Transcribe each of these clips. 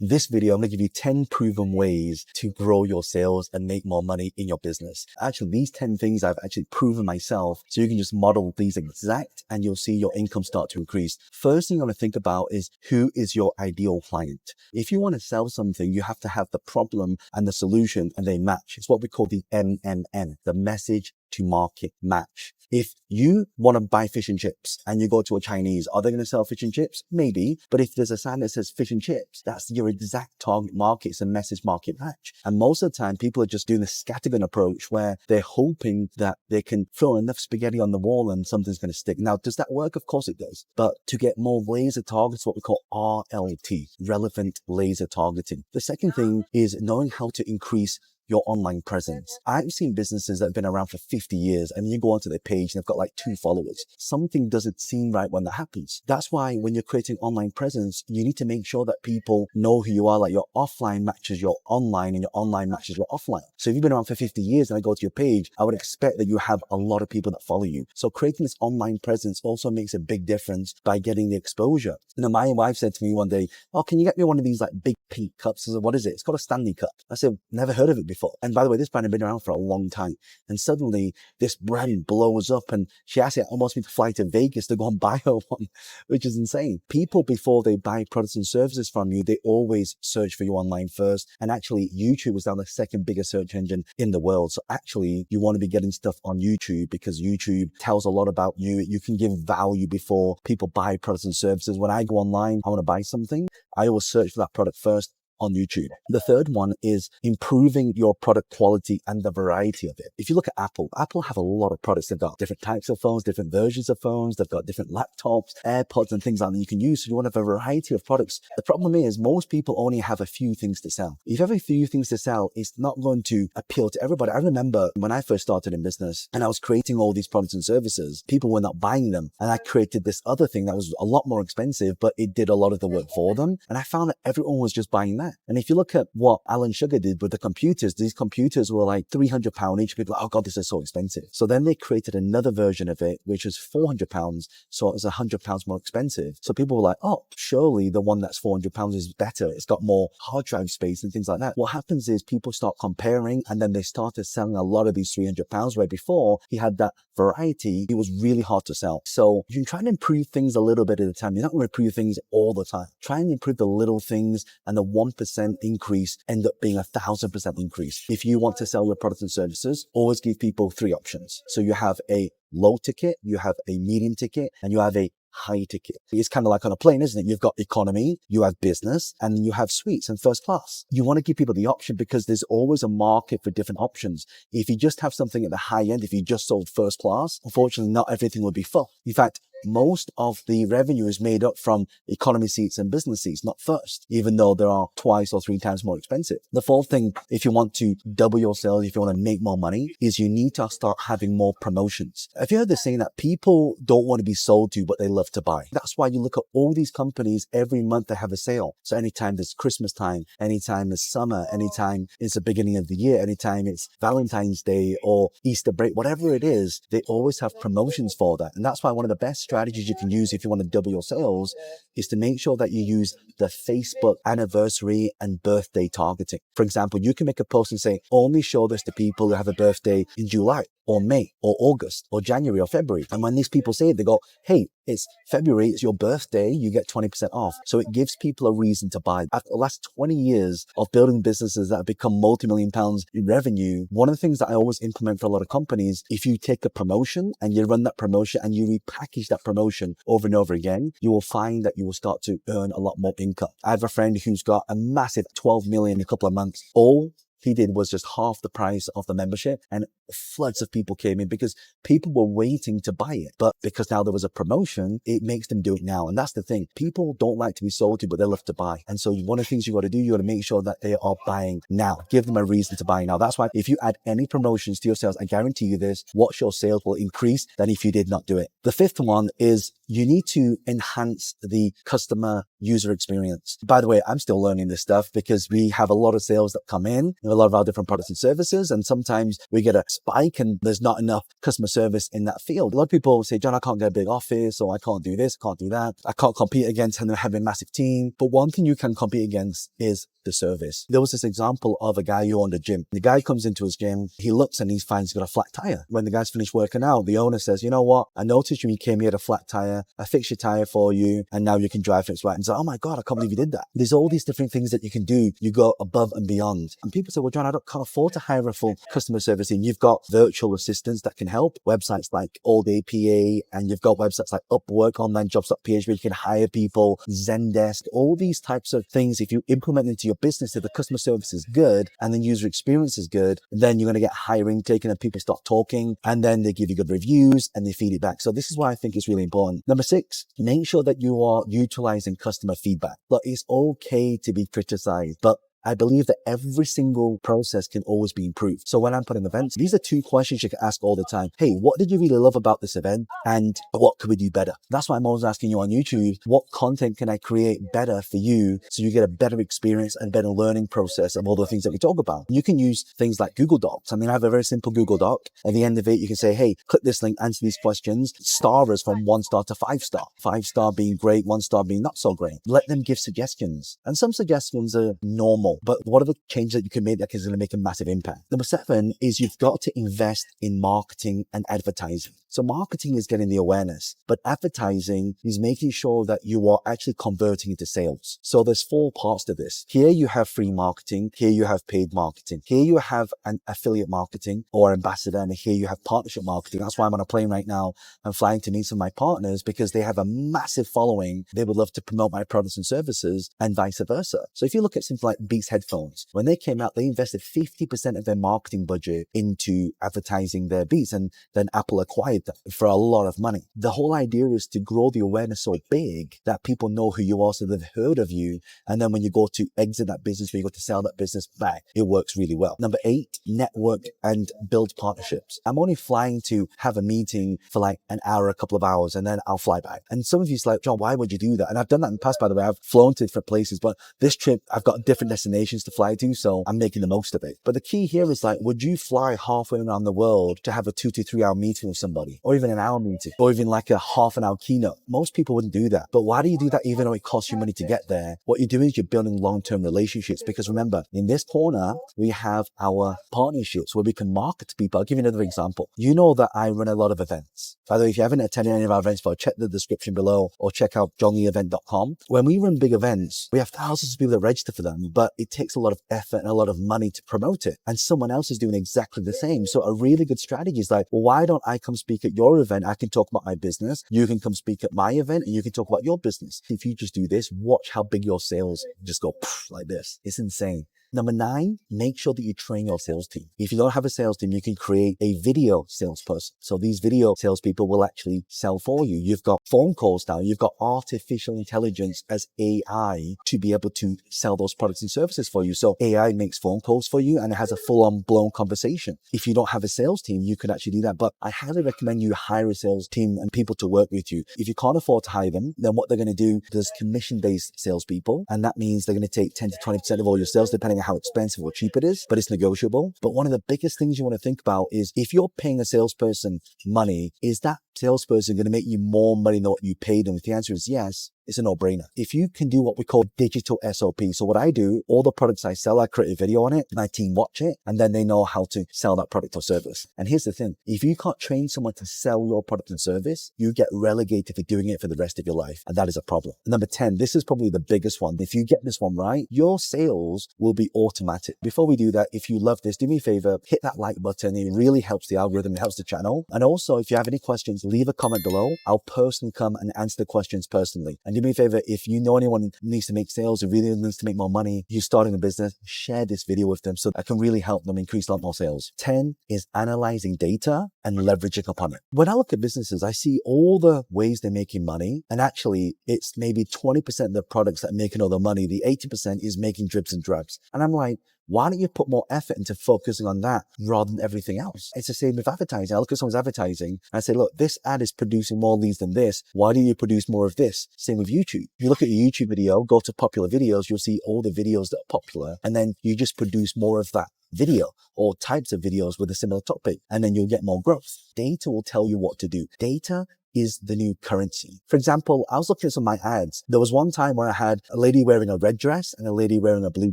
this video, I'm going to give you 10 proven ways to grow your sales and make more money in your business. Actually, these 10 things I've actually proven myself. So you can just model these exact and you'll see your income start to increase. First thing you want to think about is who is your ideal client? If you want to sell something, you have to have the problem and the solution and they match. It's what we call the MMM, the message to market match. If you want to buy fish and chips and you go to a Chinese, are they going to sell fish and chips? Maybe. But if there's a sign that says fish and chips, that's your exact target market. It's a message market match. And most of the time, people are just doing the scattergun approach where they're hoping that they can throw enough spaghetti on the wall and something's going to stick. Now, does that work? Of course it does. But to get more laser targets, what we call RLT, relevant laser targeting. The second thing is knowing how to increase your online presence. I've seen businesses that have been around for 50 years and you go onto their page and they've got like 2 followers. Something doesn't seem right when that happens. That's why when you're creating online presence, you need to make sure that people know who you are, like your offline matches your online and your online matches your offline. So if you've been around for 50 years and I go to your page, I would expect that you have a lot of people that follow you. So creating this online presence also makes a big difference by getting the exposure. You know, my wife said to me one day, "Oh, can you get me one of these like big pink cups?" I said, "What is it?" "It's called a Stanley cup." I said, "Never heard of it before." And by the way, this brand had been around for a long time. And suddenly this brand blows up and she actually almost me to fly to Vegas to go and buy her one, which is insane. People, before they buy products and services from you, they always search for you online first. And actually YouTube is now the second biggest search engine in the world. So actually you want to be getting stuff on YouTube because YouTube tells a lot about you. You can give value before people buy products and services. When I go online, I want to buy something, I always search for that product first on YouTube. The third one is improving your product quality and the variety of it. If you look at Apple have a lot of products. They've got different types of phones, different versions of phones. They've got different laptops, AirPods and things like that you can use. So you want to have a variety of products. The problem is most people only have a few things to sell. If you have a few things to sell, it's not going to appeal to everybody. I remember when I first started in business and I was creating all these products and services, people were not buying them. And I created this other thing that was a lot more expensive, but it did a lot of the work for them. And I found that everyone was just buying that. And if you look at what Alan Sugar did with the computers, these computers were like £300 each. People were like, "Oh God, this is so expensive." So then they created another version of it, which was £400. So it was £100 more expensive. So people were like, "Oh, surely the one that's £400 is better. It's got more hard drive space and things like that." What happens is people start comparing and then they started selling a lot of these £300 where before he had that variety, it was really hard to sell. So you can try and improve things a little bit at a time. You're not going to improve things all the time. Try and improve the little things, and the 1% increase end up being 1,000% increase. If you want to sell your products and services, always give people 3 options. So you have a low ticket, you have a medium ticket, and you have a high ticket. It's kind of like on a plane, isn't it? You've got economy, you have business, and you have suites and first class. You want to give people the option because there's always a market for different options. If you just have something at the high end, if you just sold first class, unfortunately, not everything will be full. In fact, most of the revenue is made up from economy seats and business seats, not first, even though they are 2 or 3 times more expensive. The fourth thing, if you want to double your sales, if you want to make more money, is you need to start having more promotions. Have you heard the saying that people don't want to be sold to, but they love to buy? That's why you look at all these companies, every month they have a sale. So anytime there's Christmas time, anytime there's summer, anytime it's the beginning of the year, anytime it's Valentine's Day or Easter break, whatever it is, they always have promotions for that. And that's why one of the best strategies you can use if you want to double your sales is to make sure that you use the Facebook anniversary and birthday targeting. For example, you can make a post and say, "Only show this to people who have a birthday in July or May or August or January or February." And when these people say it, they go, "Hey, it's February, it's your birthday, you get 20% off. So it gives people a reason to buy. After the last 20 years of building businesses that have become multi-million pounds in revenue, one of the things that I always implement for a lot of companies, if you take a promotion and you run that promotion and you repackage that promotion over and over again, you will find that you will start to earn a lot more income. I have a friend who's got a massive 12 million in a couple of months. All he did was just half the price of the membership, and floods of people came in because people were waiting to buy it. But because now there was a promotion, it makes them do it now. And that's the thing. People don't like to be sold to, but they love to buy. And so one of the things you got to do, you got to make sure that they are buying now. Give them a reason to buy now. That's why if you add any promotions to your sales, I guarantee you this, watch your sales will increase than if you did not do it. The fifth one is you need to enhance the customer user experience. By the way, I'm still learning this stuff because we have a lot of sales that come in. a lot of our different products and services. And sometimes we get a spike and there's not enough customer service in that field. A lot of people say, John, I can't get a big office, or I can't do this, can't do that. I can't compete against having a massive team. But one thing you can compete against is the service. There was this example of a guy who owned a gym. The guy comes into his gym, he looks and he finds he's got a flat tire. When the guy's finished working out, the owner says, you know what? I noticed when you came here had a flat tire. I fixed your tire for you and now you can drive it right. And so, oh my God, I can't believe you did that. There's all these different things that you can do. You go above and beyond. And people say, well, John, can't afford to hire a full customer service team. You've got virtual assistants that can help, websites like All Day PA, and you've got websites like Upwork, onlinejobs.ph, where you can hire people, Zendesk, all these types of things. If you implement into your business, if the customer service is good and the user experience is good, then you're going to get hiring taken and people start talking and then they give you good reviews and they feed it back. So this is why I think it's really important. Number 6, make sure that you are utilizing customer feedback. Look, it's okay to be criticized, but I believe that every single process can always be improved. So when I'm putting events, these are 2 questions you can ask all the time. Hey, what did you really love about this event? And what could we do better? That's why I'm always asking you on YouTube, what content can I create better for you so you get a better experience and better learning process of all the things that we talk about? You can use things like Google Docs. I mean, I have a very simple Google Doc. At the end of it, you can say, hey, click this link, answer these questions, star us from 1 star to 5 star. 5 star being great, 1 star being not so great. Let them give suggestions. And some suggestions are normal. But what are the changes that you can make that is going to make a massive impact? Number 7 is you've got to invest in marketing and advertising. So marketing is getting the awareness, but advertising is making sure that you are actually converting into sales. So there's 4 parts to this. Here you have free marketing. Here you have paid marketing. Here you have an affiliate marketing or ambassador. And here you have partnership marketing. That's why I'm on a plane right now. I'm flying to meet some of my partners because they have a massive following. They would love to promote my products and services and vice versa. So if you look at something like Beats Headphones, when they came out, they invested 50% of their marketing budget into advertising their Beats, and then Apple acquired them for a lot of money. The whole idea is to grow the awareness so big that people know who you are, so they've heard of you. And then when you go to exit that business, when you go to sell that business back, it works really well. Number 8, network and build partnerships. I'm only flying to have a meeting for like an hour, a couple of hours, and then I'll fly back. And some of you's like, John, why would you do that? And I've done that in the past, by the way. I've flown to different places, but this trip, I've got different destinations to fly to, so I'm making the most of it. But the key here is like, would you fly halfway around the world to have a 2 to 3 hour meeting with somebody, or even an hour meeting, or even like a half an hour keynote? Most people wouldn't do that. But why do you do that even though it costs you money to get there? What you're doing is you're building long-term relationships, because remember, in this corner, we have our partnerships where we can market to people. I'll give you another example. You know that I run a lot of events. By the way, if you haven't attended any of our events, check the description below or check out johnleeevent.com. When we run big events, we have thousands of people that register for them, but it takes a lot of effort and a lot of money to promote it. And someone else is doing exactly the same. So a really good strategy is like, well, why don't I come speak at your event? I can talk about my business. You can come speak at my event and you can talk about your business. If you just do this, watch how big your sales just go like this. It's insane. Number 9, make sure that you train your sales team. If you don't have a sales team, you can create a video salesperson. So these video salespeople will actually sell for you. You've got phone calls now. You've got artificial intelligence as AI to be able to sell those products and services for you. So AI makes phone calls for you and it has a full-on blown conversation. If you don't have a sales team, you could actually do that. But I highly recommend you hire a sales team and people to work with you. If you can't afford to hire them, then what they're going to do, there's commission-based salespeople. And that means they're going to take 10 to 20% of all your sales, depending how expensive or cheap it is, but it's negotiable. But one of the biggest things you want to think about is if you're paying a salesperson money, is that salesperson going to make you more money than what you paid them? If the answer is yes, it's a no-brainer. If you can do what we call digital SOP. So what I do, all the products I sell, I create a video on it, my team watch it, and then they know how to sell that product or service. And here's the thing. If you can't train someone to sell your product and service, you get relegated for doing it for the rest of your life. And that is a problem. Number 10, this is probably the biggest one. If you get this one right, your sales will be automatic. Before we do that, if you love this, do me a favor, hit that like button. It really helps the algorithm. It helps the channel. And also, if you have any questions, leave a comment below. I'll personally come and answer the questions personally. And do me a favor, if you know anyone who needs to make sales or really needs to make more money, you're starting a business, share this video with them so I can really help them increase a lot more sales. 10 is analyzing data and leveraging upon it. When I look at businesses, I see all the ways they're making money. And actually, it's maybe 20% of the products that are making all the money. The 80% is making dribs and drabs. And I'm like, Why don't you put more effort into focusing on that rather than everything else? It's the same with advertising. I look at someone's advertising and I say, look, this ad is producing more leads than this. Why don't you produce more of this? Same with YouTube. If you look at your YouTube video, go to popular videos, you'll see all the videos that are popular, and then you just produce more of that video or types of videos with a similar topic, and then you'll get more growth. Data will tell you what to do. Data is the new currency. For example, I was looking at some of my ads. There was one time where I had a lady wearing a red dress and a lady wearing a blue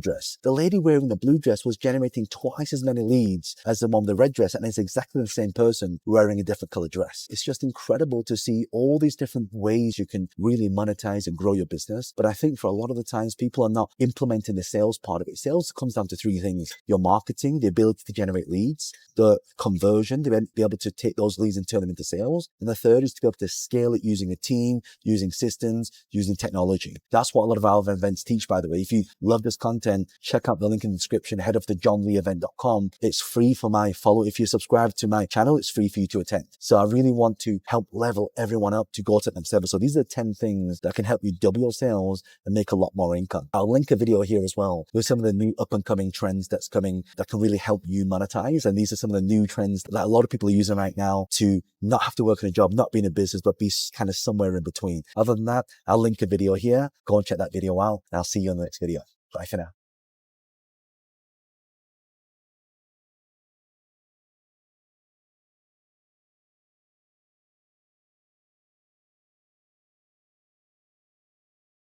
dress. The lady wearing the blue dress was generating twice as many leads as the one with the red dress, and it's exactly the same person wearing a different color dress. It's just incredible to see all these different ways you can really monetize and grow your business. But I think for a lot of the times, people are not implementing the sales part of it. Sales comes down to three things: your marketing, the ability to generate leads, the conversion, to be able to take those leads and turn them into sales, and the third is to be able to scale it using a team, using systems, using technology. That's what a lot of our events teach, by the way. If you love this content, check out the link in the description, head off to johnleeevent.com. It's free for my follow. If you subscribe to my channel, it's free for you to attend. So I really want to help level everyone up to go to the next level. So these are the 10 things that can help you double your sales and make a lot more income. I'll link a video here as well with some of the new up and coming trends that's coming that can really help you monetize. And these are some of the new trends that a lot of people are using right now to not have to work in a job, not be in a business, but be kind of somewhere in between. Other than that, I'll link a video here. Go and check that video out. And I'll see you in the next video. Bye for now.